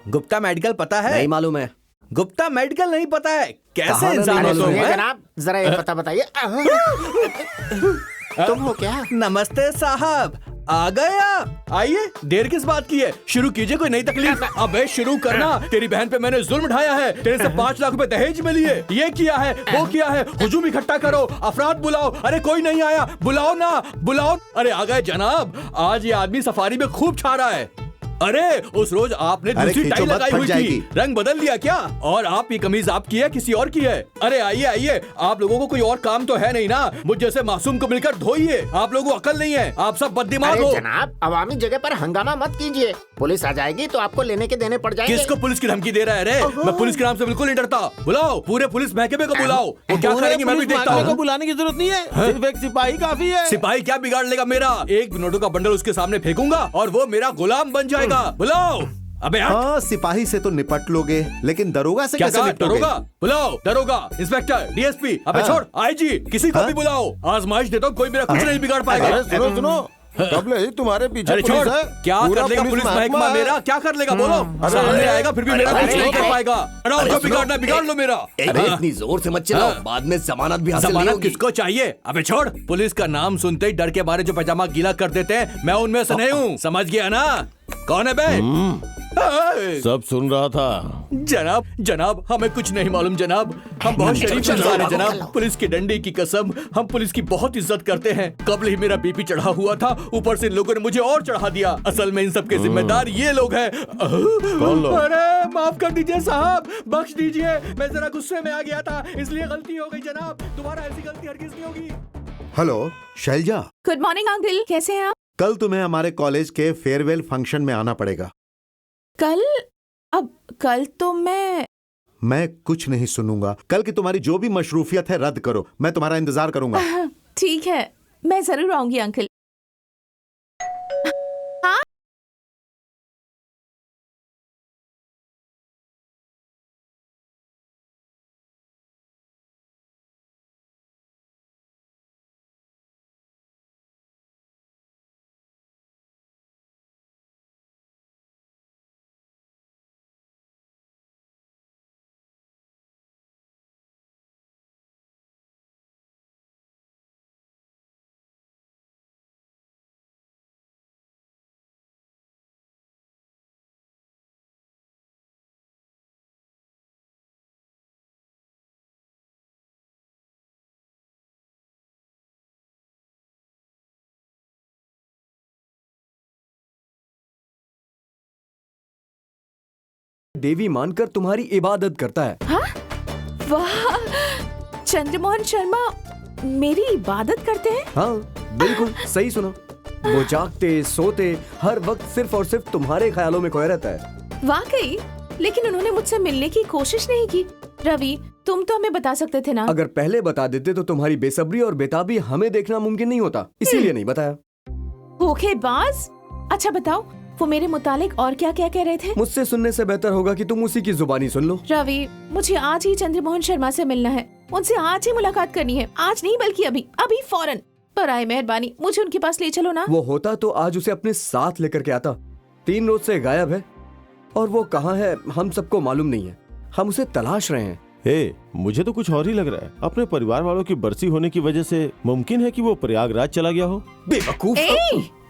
Gupta medical पता है? नहीं मालूम है। गुप्ता मेडिकल नहीं पता है? कैसे कहाँ इंसान नहीं हो तुम? मालूम है? जनाब जरा ये पता बताइए। तुम हो क्या? नमस्ते साहब, आ गया। आइए, देर किस बात की है, शुरू कीजिए, कोई नई तकलीफ। अबे शुरू करना। तेरी बहन पे मैंने जुल्म ढाया है, तेरे से 5 लाख रुपए दहेज में लिए, ये किया है, वो किया है, हुजूम इकट्ठा करो, अफराद बुलाओ। अरे कोई नहीं आया, बुलाओ ना, बुलाओ। अरे आ गए जनाब, आज ये आदमी सफारी में खूब छा रहा है। अरे उस रोज आपने दूसरी टाई लगाई हुई थी, रंग बदल लिया क्या? और आप ये कमीज आपकी है किसी और की है? अरे आइए आइए, आप लोगों को कोई और काम तो है नहीं ना, मुझ जैसे मासूम को मिलकर धोइए। आप लोगों को अकल नहीं है, आप सब बददिमाग हो। जनाब अवामी जगह पर हंगामा मत कीजिए, पुलिस आ जाएगी तो आपको लेने के देने पड़ जाएंगे। किसको पुलिस की धमकी दे रहा है रे? मैं पुलिस के नाम से बिल्कुल नहीं डरता। बुलाओ पूरे पुलिस महकमे को, बुलाओ। वो क्या करेंगे मैं भी देखता हूँ। को बुलाने की जरूरत नहीं है, सिर्फ एक सिपाही काफी है। सिपाही क्या बिगाड़ लेगा मेरा? एक नोटों का बंडल उसके सामने फेंकूंगा और वो मेरा गुलाम बन जाएगा। बुलाओ। अबे हाँ, सिपाही से तो निपट लोगे, लेकिन दरोगा से क्या कैसे कहा? निपटोगे? दरोगा? बुलाओ दरोगा, इंस्पेक्टर, डीएसपी। अबे हाँ। छोड़, आईजी, किसी को हाँ। भी बुलाओ। आजमाइश देता हूँ, कोई मेरा कुछ नहीं बिगाड़ पाएगा। अरे सुनो सुनो, कबले ही तुम्हारे पीछे अरे पुलिस छोड़, है। क्या पूरा कर लेगा पुलिस महकमा है। मेरा? क्या कर लेगा बोलो? सामने आएगा फिर भी मेरा कुछ नहीं कर पाएगा। अरे जो बिगाड़ना बिगाड़ लो मेरा। अरे इतनी जोर से मत चलाओ, बाद में जमानत भी हासिल नहीं जमानत होगी। किसको चाहिए? अबे छोड़, पुलिस का नाम सुनते ही डर के मारे जो पैजामा गीला कर देते हैं, मैं उनमें से नहीं हूँ। समझ गया ना? कौन है बे? सब सुन रहा था। जनाब जनाब, हमें कुछ नहीं मालूम जनाब, हम बहुत शरीफ इंसान हैं जनाब। पुलिस की डंडी की कसम, हम पुलिस की बहुत इज्जत करते हैं। कबल ही मेरा बीपी चढ़ा हुआ था, ऊपर से लोगों ने मुझे और चढ़ा दिया। असल में इन सब के जिम्मेदार ये लोग हैं। कौन लोग? अरे माफ कर दीजिए साहब, बख्श दीजिए, मैं जरा गुस्से में आ गया था, इसलिए गलती हो गई जनाब। दोबारा ऐसी गलती हरगिज नहीं होगी। Hello Shailaja, good morning uncle, कैसे हैं आप? कल तुम्हें हमारे कॉलेज के फेयरवेल फंक्शन में आना पड़ेगा। कल? अब कल तो मैं कुछ नहीं सुनूंगा। कल की तुम्हारी जो भी मशरूफियत है रद्द करो, मैं तुम्हारा इंतजार करूंगा। ठीक है, मैं जरूर आऊंगी अंकल। हाँ? देवी मानकर तुम्हारी इबादत करता है। हाँ? वाह, चंद्रमोहन शर्मा मेरी इबादत करते हैं? हाँ बिल्कुल सही सुना। वो जागते सोते हर वक्त सिर्फ और सिर्फ तुम्हारे ख्यालों में खोया रहता है। वाकई? लेकिन उन्होंने मुझसे मिलने की कोशिश नहीं की। रवि, तुम तो हमें बता सकते थे ना। अगर पहले बता देते तो तुम्हारी बेसब्री और बेताबी हमें देखना मुमकिन नहीं होता, इसीलिए नहीं बताया। धोखेबाज। अच्छा बताओ, वो मेरे मुतालिक और क्या क्या कह रहे थे? मुझसे सुनने से बेहतर होगा कि तुम उसी की जुबानी सुन लो। रवि, मुझे आज ही चंद्रमोहन शर्मा से मिलना है, उनसे आज ही मुलाकात करनी है। आज नहीं बल्कि अभी अभी फौरन। बराए मेहरबानी मुझे उनके पास ले चलो ना। वो होता तो आज उसे अपने साथ लेकर के आता। 3 रोज से गायब है और वो कहाँ है हम सबको मालूम नहीं है। हम उसे तलाश रहे हैं। मुझे तो कुछ और ही लग रहा है। अपने परिवार वालों की बरसी होने की वजह से मुमकिन है कि वो प्रयागराज चला गया हो। बेवकूफ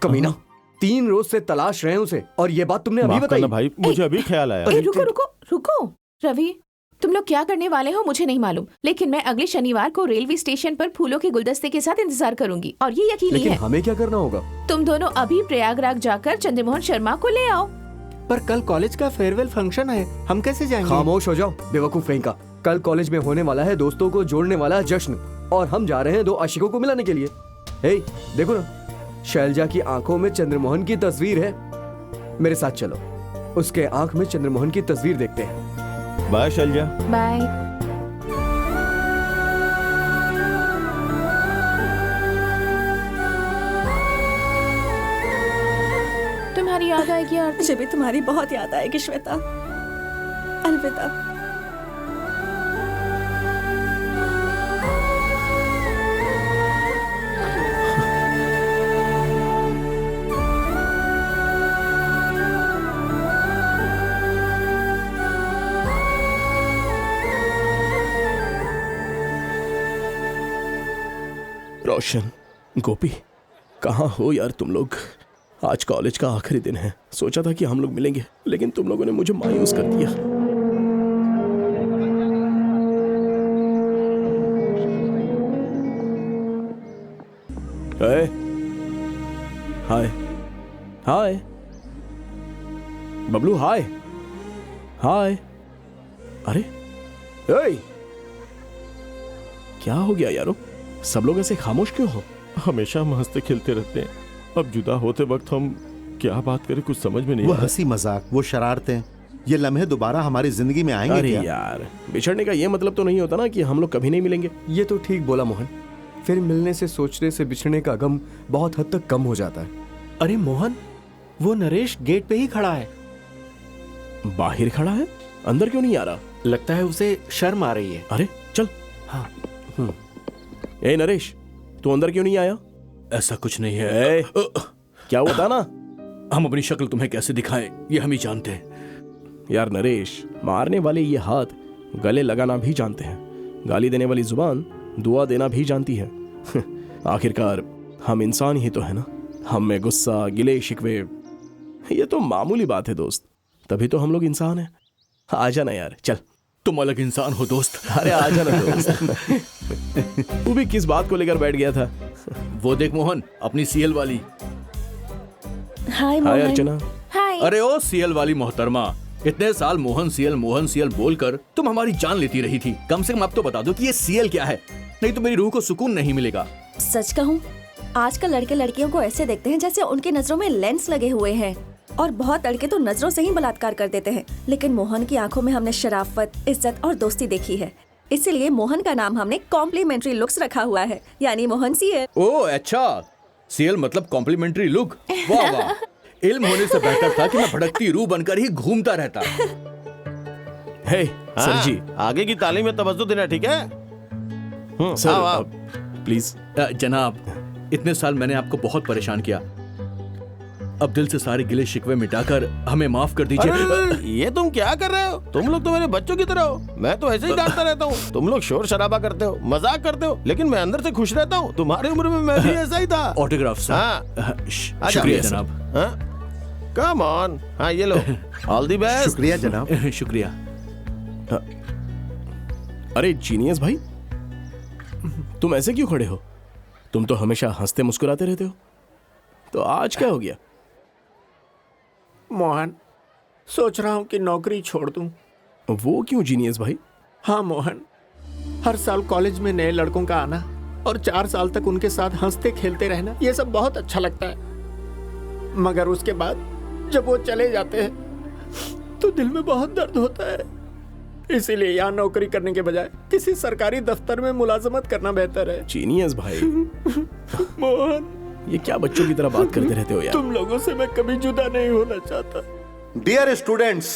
कमीना, 3 रोज से तलाश रहे हैं उसे, और ये बात तुमने अभी माफ बताई। करना भाई, मुझे अभी ख्याल आया। रुको रुको रुको। रवि, तुम लोग क्या करने वाले हो मुझे नहीं मालूम, लेकिन मैं अगले शनिवार को रेलवे स्टेशन पर फूलों के गुलदस्ते के साथ इंतजार करूंगी। और ये यकीनी लेकिन है हमें क्या करना होगा? तुम दोनों अभी प्रयागराज जाकर चंद्रमोहन शर्मा को ले आओ। पर कल कॉलेज का फेयरवेल फंक्शन है, हम कैसे जाएंगे? खामोश हो जाओ बेवकूफ कहीं का। कल कॉलेज में होने वाला है दोस्तों को जोड़ने वाला जश्न, और हम जा रहे हैं 2 आशिकों को मिलाने के लिए। हे देखो ना, शैलजा की आंखों में चंद्रमोहन की तस्वीर है। मेरे साथ चलो, उसके आंख में चंद्रमोहन की तस्वीर देखते हैं। बाय शैलजा। बाय। तुम्हारी याद आएगी आरती? मुझे भी तुम्हारी बहुत याद आएगी श्वेता। अलविदा। रोशन, गोपी, कहाँ हो यार तुम लोग? आज कॉलेज का आखिरी दिन है। सोचा था कि हम लोग मिलेंगे, लेकिन तुम लोगों ने मुझे मायूस कर दिया। हाय हाय बबलू, हाय हाय। अरे ए, क्या हो गया यारो? सब लोग ऐसे खामोश क्यों हो? हमेशा हम हंसते खेलते रहते हैं, अब जुदा होते वक्त हम क्या बात करें कुछ समझ में नहीं वो आ रहा। हंसी मजाक, वो शरारतें, ये लम्हे दोबारा हमारी जिंदगी में आएंगे अरे क्या? यार, बिछड़ने का ये मतलब तो नहीं होता ना कि हम लोग कभी नहीं मिलेंगे। ये तो ठीक बोला मोहन। फिर मिलने से, सोचने से बिछड़ने का गम बहुत हद तक कम हो जाता है। अरे मोहन, वो नरेश गेट पे ही खड़ा है। बाहर खड़ा है, अंदर क्यों नहीं आ रहा? लगता है उसे शर्म आ रही है। अरे चल। हाँ। ए नरेश, तू अंदर क्यों नहीं आया? ऐसा कुछ नहीं है। क्या हुआ था ना? हम अपनी शक्ल तुम्हें कैसे दिखाएं, ये हम ही जानते हैं। यार नरेश, मारने वाले ये हाथ गले लगाना भी जानते हैं, गाली देने वाली जुबान दुआ देना भी जानती है। आखिरकार हम इंसान ही तो है ना। हम में गुस्सा, गिले शिकवे, ये तो मामूली बात है दोस्त। तभी तो हम लोग इंसान हैं। आ जाना यार, चल। तुम अलग इंसान हो दोस्त। अरे आ जाना दोस्त। तू भी किस बात को लेकर बैठ गया था? वो देख मोहन, अपनी सीएल वाली। हाय हाय मोहन। अर्चना। हाय। अरे ओ सीएल वाली मोहतरमा, इतने साल मोहन सीएल बोलकर तुम हमारी जान लेती रही थी। कम से कम अब तो बता दो कि ये सीएल क्या है, नहीं तो मेरी रूह को सुकून नहीं मिलेगा। सच कहूँ, आजकल लड़के लड़कियों को ऐसे देखते हैं जैसे उनकी नजरों में लेंस लगे हुए हैं, और बहुत लड़के तो नजरों से ही बलात्कार कर देते हैं। लेकिन मोहन की आंखों में हमने शराफत, इज्जत और दोस्ती देखी है। इसीलिए मोहन का नाम हमने कॉम्प्लीमेंट्री लुक्स रखा हुआ है, यानी मोहन सीएल। ओ अच्छा, सीएल मतलब कॉम्प्लीमेंट्री लुक। वाह वाह, इल्म होने से बेहतर था कि मैं भड़कती रूह बनकर ही घूमता रहता। हे हाँ, सर जी, आगे की तालीम में तवज्जो देना, ठीक है? सर आओ, आओ। प्लीज। जनाब, इतने साल मैंने आपको बहुत परेशान किया। अब दिल से सारे गिले शिकवे मिटाकर हमें माफ कर दीजिए। अरे, ये तुम क्या कर रहे हो? तुम लोग तो मेरे बच्चों की तरह हो। मैं तो ऐसे ही डांटता रहता हूँ। तुम लोग शोर शराबा करते हो, मजाक करते हो, लेकिन मैं अंदर से खुश रहता हूँ। तुम्हारी उम्र में मैं भी ऐसा ही था। Autograph sir. हाँ। शुक्रिया जनाब। Come on. हाँ ये लो, ऑल दी बेस्ट। शुक्रिया जनाब। शुक्रिया। अरे जीनियस भाई, तुम ऐसे क्यों खड़े हो? तुम तो हमेशा हंसते मुस्कुराते रहते हो, तो आज क्या हो गया? मोहन, सोच रहा हूँ कि नौकरी छोड़ दूं। वो क्यों जीनियस भाई? हाँ मोहन, हर साल कॉलेज में नए लड़कों का आना और 4 साल तक उनके साथ हंसते खेलते रहना, ये सब बहुत अच्छा लगता है। मगर उसके बाद जब वो चले जाते हैं तो दिल में बहुत दर्द होता है। इसीलिए यहाँ नौकरी करने के बजाय किसी सरकारी दफ्तर में मुलाजमत करना बेहतर है। जीनियस भाई, मोहन, ये क्या बच्चों की तरह बात करते रहते हो यार? तुम लोगों से मैं कभी जुदा नहीं होना चाहता। Dear students,